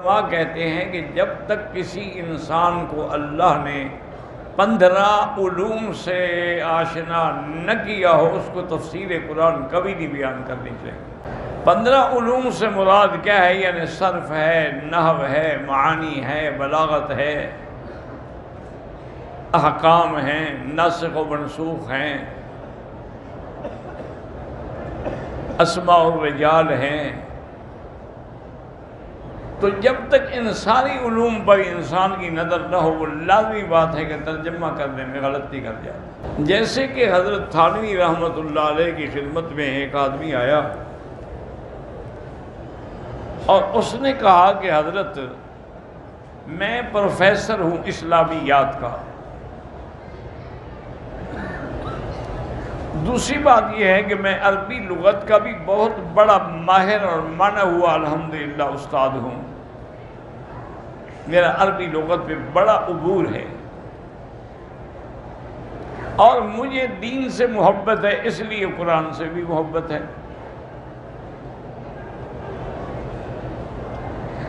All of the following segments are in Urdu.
علماء کہتے ہیں کہ جب تک کسی انسان کو اللہ نے 15 علوم سے آشنا نہ کیا ہو اس کو تفسیر قرآن کبھی نہیں بیان کرنی چاہیے۔ 15 علوم سے مراد کیا ہے؟ یعنی صرف ہے، نحو ہے، معانی ہے، بلاغت ہے، احکام ہیں، ناسخ و منسوخ ہیں، اسماء الرجال ہیں۔ تو جب تک ان ساری علوم پر انسان کی نظر نہ ہو وہ لازمی بات ہے کہ ترجمہ کرنے میں غلطی کر جائے۔ جیسے کہ حضرت تھانوی رحمۃ اللہ علیہ کی خدمت میں ایک آدمی آیا اور اس نے کہا کہ حضرت میں پروفیسر ہوں اسلامیات کا، دوسری بات یہ ہے کہ میں عربی لغت کا بھی بہت بڑا ماہر اور مانا ہوا الحمدللہ استاد ہوں، میرا عربی لغت پہ بڑا عبور ہے اور مجھے دین سے محبت ہے، اس لیے قرآن سے بھی محبت ہے،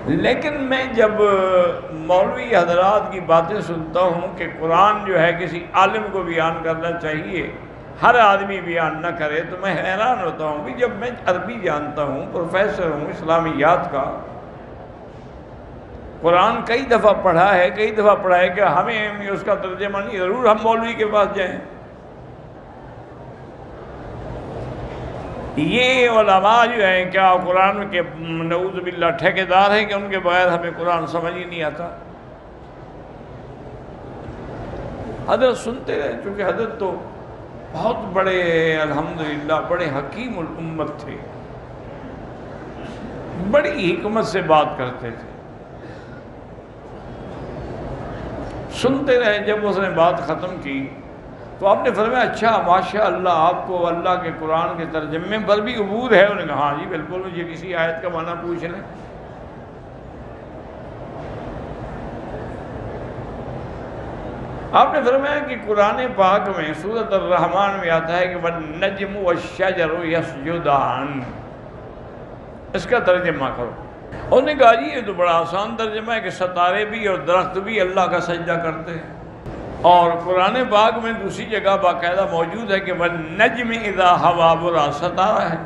لیکن میں جب مولوی حضرات کی باتیں سنتا ہوں کہ قرآن جو ہے کسی عالم کو بیان کرنا چاہیے، ہر آدمی بیان نہ کرے، تو میں حیران ہوتا ہوں کہ جب میں عربی جانتا ہوں، پروفیسر ہوں اسلامیات کا، قرآن کئی دفعہ پڑھا ہے کہ ہمیں اس کا ترجمہ نہیں، ضرور ہم مولوی کے پاس جائیں۔ یہ علماء جو ہیں کیا قرآن کے نعوذ باللہ ٹھیکیدار ہیں کہ ان کے بغیر ہمیں قرآن سمجھ ہی نہیں آتا؟ حضرت سنتے رہے، چونکہ حضرت تو بہت بڑے الحمدللہ بڑے حکیم الامت تھے، بڑی حکمت سے بات کرتے تھے، سنتے رہے۔ جب اس نے بات ختم کی تو آپ نے فرمایا اچھا ماشاءاللہ آپ کو اللہ کے قرآن کے ترجمے پر بھی عبور ہے؟ انہوں نے کہا ہاں جی بالکل، مجھے کسی آیت کا معنی پوچھ لیں۔ آپ نے فرمایا کہ قرآن پاک میں سورۃ الرحمن میں آتا ہے کہ وَالنَّجْمُ وَالشَّجَرُ يَسْجُدَانِ، اس کا ترجمہ کرو۔ انہوں نے کہا جی یہ تو بڑا آسان ترجمہ ہے کہ ستارے بھی اور درخت بھی اللہ کا سجدہ کرتے ہیں، اور قرآن پاک میں دوسری جگہ باقاعدہ موجود ہے کہ وَالنَّجْمِ إِذَا هَوَىٰ برا ستارہ ہے۔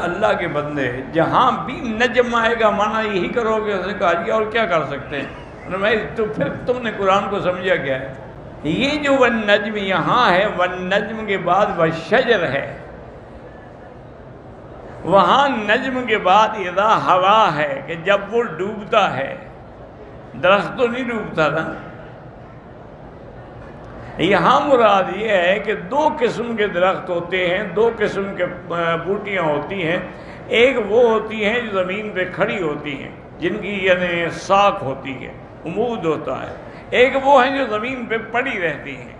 اللہ کے بندے جہاں بھی نجم آئے گا معنی یہی کرو گے؟ اس نے کہا جی اور کیا کر سکتے ہیں؟ تو پھر تم نے قرآن کو سمجھا کیا ہے؟ یہ جو والنجم یہاں ہے، والنجم کے بعد والشجر ہے، وہاں نجم کے بعد اذا ہوا ہے کہ جب وہ ڈوبتا ہے، درخت تو نہیں ڈوبتا تھا۔ یہاں مراد یہ ہے کہ 2 قسم کے درخت ہوتے ہیں، 2 قسم کے بوٹیاں ہوتی ہیں، ایک وہ ہوتی ہیں جو زمین پہ کھڑی ہوتی ہیں جن کی یعنی ساکھ ہوتی ہے، عمود ہوتا ہے، ایک وہ ہیں جو زمین پہ پڑی رہتی ہیں،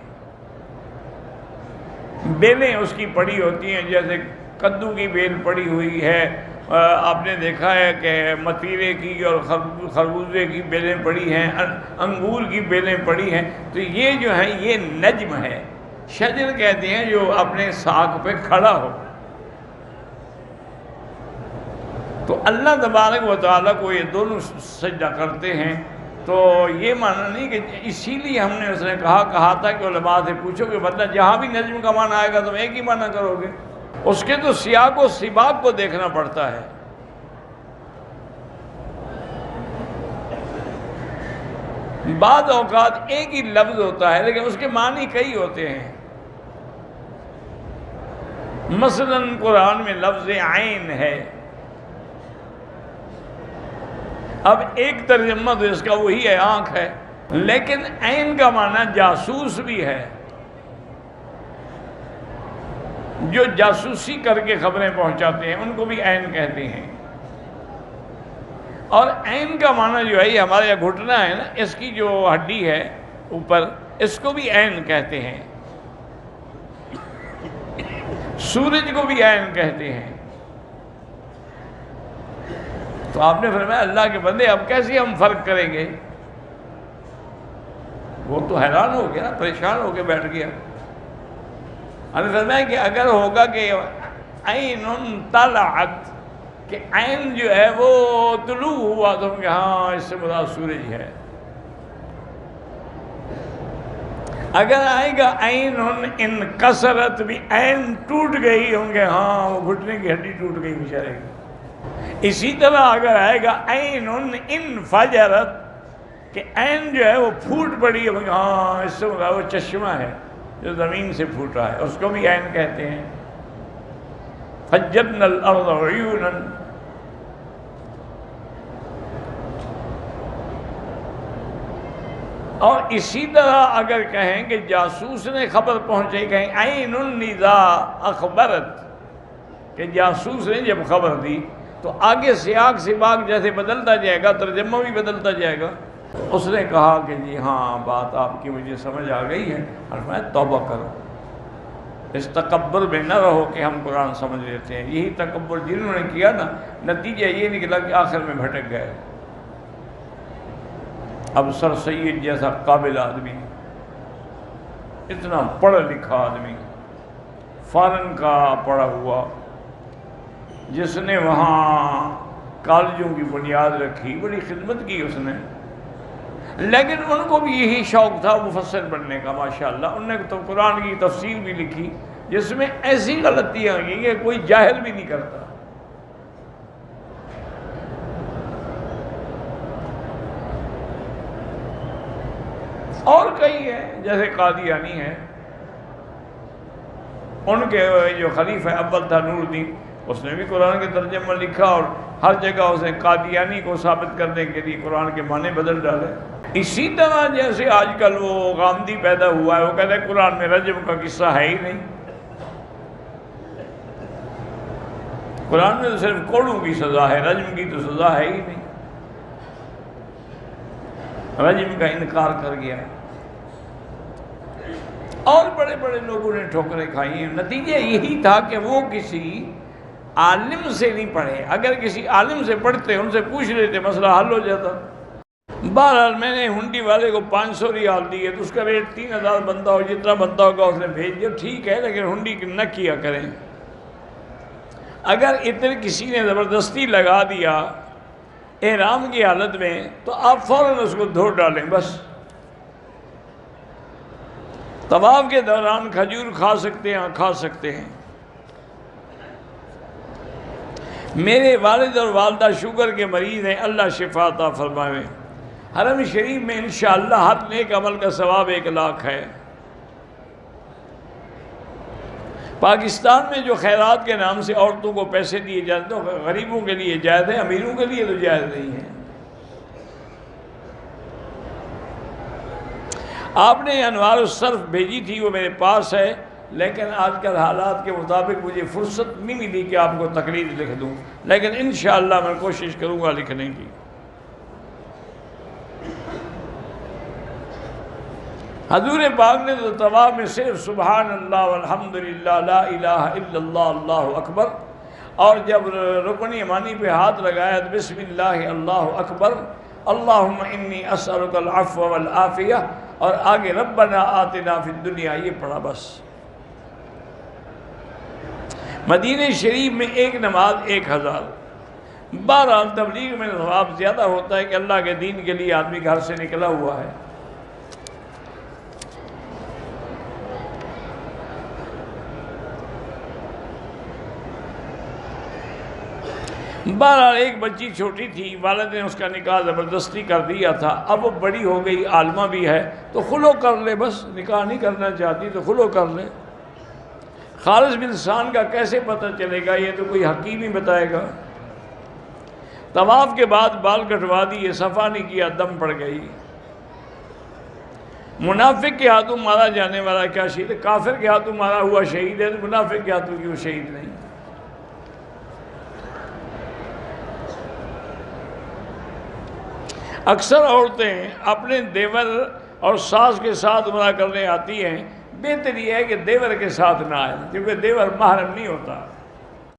بیلیں اس کی پڑی ہوتی ہیں، جیسے کدو کی بیل پڑی ہوئی ہے، آپ نے دیکھا ہے کہ متیرے کی اور خربوزے کی بیلیں پڑی ہیں، انگور کی بیلیں پڑی ہیں، تو یہ جو ہیں یہ نجم ہے۔ شجر کہتے ہیں جو اپنے ساکھ پہ کھڑا ہو۔ تو اللہ تبارک و تعالیٰ کو یہ دونوں سجدہ کرتے ہیں، تو یہ معنی نہیں کہ اسی لیے ہم نے اس نے کہا تھا کہ علماء سے پوچھو کہ مطلب جہاں بھی نجم کا معنی آئے گا تم ایک ہی معنی کرو گے؟ اس کے تو سیاق و سباق کو دیکھنا پڑتا ہے۔ بعض اوقات ایک ہی لفظ ہوتا ہے لیکن اس کے معنی کئی ہوتے ہیں۔ مثلا قرآن میں لفظ عین ہے، اب ایک ترجمہ تو اس کا وہی ہے آنکھ ہے، لیکن عین کا معنی جاسوس بھی ہے، جو جاسوسی کر کے خبریں پہنچاتے ہیں ان کو بھی عین کہتے ہیں۔ اور عین کا معنی جو ہے یہ ہمارے یہاں گھٹنا ہے نا، اس کی جو ہڈی ہے اوپر، اس کو بھی عین کہتے ہیں، سورج کو بھی عین کہتے ہیں۔ تو آپ نے فرمایا اللہ کے بندے اب کیسے ہم فرق کریں گے؟ وہ تو حیران ہو گیا، پریشان ہو کے بیٹھ گیا۔ ہم نے فرمایا کہ اگر ہوگا کہ عین طلعت کہ عین جو ہے وہ طلوع ہوا تو ہم کہ ہاں اس سے مراد سورج ہے. اگر آئے گا عین انکسرت بھی عین ٹوٹ گئی ہوں گے ہاں وہ گھٹنے کی ہڈی ٹوٹ گئی بیچارے کی. اسی طرح اگر آئے گا عین انفجرت کہ عین جو ہے وہ پھوٹ پڑی ہوں گے ہاں اس سے مراد وہ چشمہ ہے جو زمین سے پھوٹا ہے, اس کو بھی عین کہتے ہیں. فجرنا الارض عیونا. اور اسی طرح اگر کہیں کہ جاسوس نے خبر پہنچائی, کہیں عین النذا اخبرت کہ جاسوس نے جب خبر دی تو آگے سیاق سباق جیسے بدلتا جائے گا ترجمہ بھی بدلتا جائے گا. اس نے کہا کہ جی ہاں بات آپ کی مجھے سمجھ آ گئی ہے, اور میں توبہ کروں. اس تکبر میں نہ رہو کہ ہم قرآن سمجھ لیتے ہیں. یہی تکبر جنہوں نے کیا نا, نتیجہ یہ نکلا کہ آخر میں بھٹک گئے. اب سر سید جیسا قابل آدمی, اتنا پڑھا لکھا آدمی, فارن کا پڑھا ہوا, جس نے وہاں کالجوں کی بنیاد رکھی, بڑی خدمت کی اس نے, لیکن ان کو بھی یہی شوق تھا مفسر بننے کا. ماشاءاللہ انہوں نے تو قرآن کی تفسیر بھی لکھی جس میں ایسی غلطیاں ہیں کہ کوئی جاہل بھی نہیں کرتا. اور کئی ہیں جیسے قادیانی ہیں, ان کے جو خلیفہ اول تھا نور الدین, اس نے بھی قرآن کے ترجمہ لکھا اور ہر جگہ اس نے قادیانی کو ثابت کرنے کے لیے قرآن کے معنی بدل ڈالے. اسی طرح جیسے آج کل وہ غامدی پیدا ہوا ہے, وہ کہتے ہیں قرآن میں رجم کا قصہ ہے ہی نہیں. قرآن میں تو صرف کوڑوں کی سزا ہے, رجم کی تو سزا ہے ہی نہیں. رجم کا انکار کر گیا. اور بڑے بڑے لوگوں نے ٹھوکریں کھائی ہیں. نتیجہ یہی تھا کہ وہ کسی عالم سے نہیں پڑھے. اگر کسی عالم سے پڑھتے, ان سے پوچھ لیتے, مسئلہ حل ہو جاتا. بہرحال میں نے ہنڈی والے کو 500 ریال دیے تو اس کا ریٹ 3000 بنتا ہو, جتنا بنتا ہوگا اس نے بھیج دیا. ٹھیک ہے, لیکن ہنڈی نہ کیا کریں. اگر اتنے کسی نے زبردستی لگا دیا احرام کی حالت میں تو آپ فوراً اس کو دھو ڈالیں بس. طواف کے دوران کھجور کھا سکتے ہیں, کھا سکتے ہیں. میرے والد اور والدہ شوگر کے مریض ہیں, اللہ شفا عطا فرمائے. حرم شریف میں انشاءاللہ ہر نیک عمل کا ثواب 1 لاکھ ہے. پاکستان میں جو خیرات کے نام سے عورتوں کو پیسے دیے جاتے ہیں غریبوں کے لیے جائز ہیں, امیروں کے لیے تو جائز نہیں ہے. آپ نے انوار الصرف بھیجی تھی, وہ میرے پاس ہے, لیکن آج کل حالات کے مطابق مجھے فرصت نہیں ملی کہ آپ کو تقریر لکھ دوں, لیکن انشاءاللہ میں کوشش کروں گا لکھنے کی. حضور پاک نے تو طواف میں صرف سبحان اللہ والحمدللہ لا الہ الا اللہ اللہ اکبر, اور جب رکن یمانی پہ ہاتھ لگایا تو بسم اللہ اللہ اکبر, اللہم انی اسألک العفو والعافیہ, اور آگے ربنا آتنا فی الدنیا, یہ پڑھا بس. مدینہ شریف میں ایک نماز 1000. بہرحال تبلیغ میں ثواب زیادہ ہوتا ہے کہ اللہ کے دین کے لیے آدمی گھر سے نکلا ہوا ہے. بہرحال ایک بچی چھوٹی تھی, والد نے اس کا نکاح زبردستی کر دیا تھا. اب وہ بڑی ہو گئی, عالمہ بھی ہے, تو خلو کر لے بس. نکاح نہیں کرنا چاہتی تو خلو کر لے. خالص انسان کا کیسے پتہ چلے گا, یہ تو کوئی حکیم ہی بتائے گا. طواف کے بعد بال کٹوا دیے, صفا نہیں کیا, دم پڑ گئی. منافق کے ہاتھوں مارا جانے والا کیا شہید ہے؟ کافر کے ہاتھوں مارا ہوا شہید ہے, تو منافق کے ہاتھوں کیوں شہید نہیں؟ اکثر عورتیں اپنے دیور اور ساس کے ساتھ عمرہ کرنے آتی ہیں. بہتر یہ ہے کہ دیور کے ساتھ نہ آئے, کیونکہ دیور محرم نہیں ہوتا.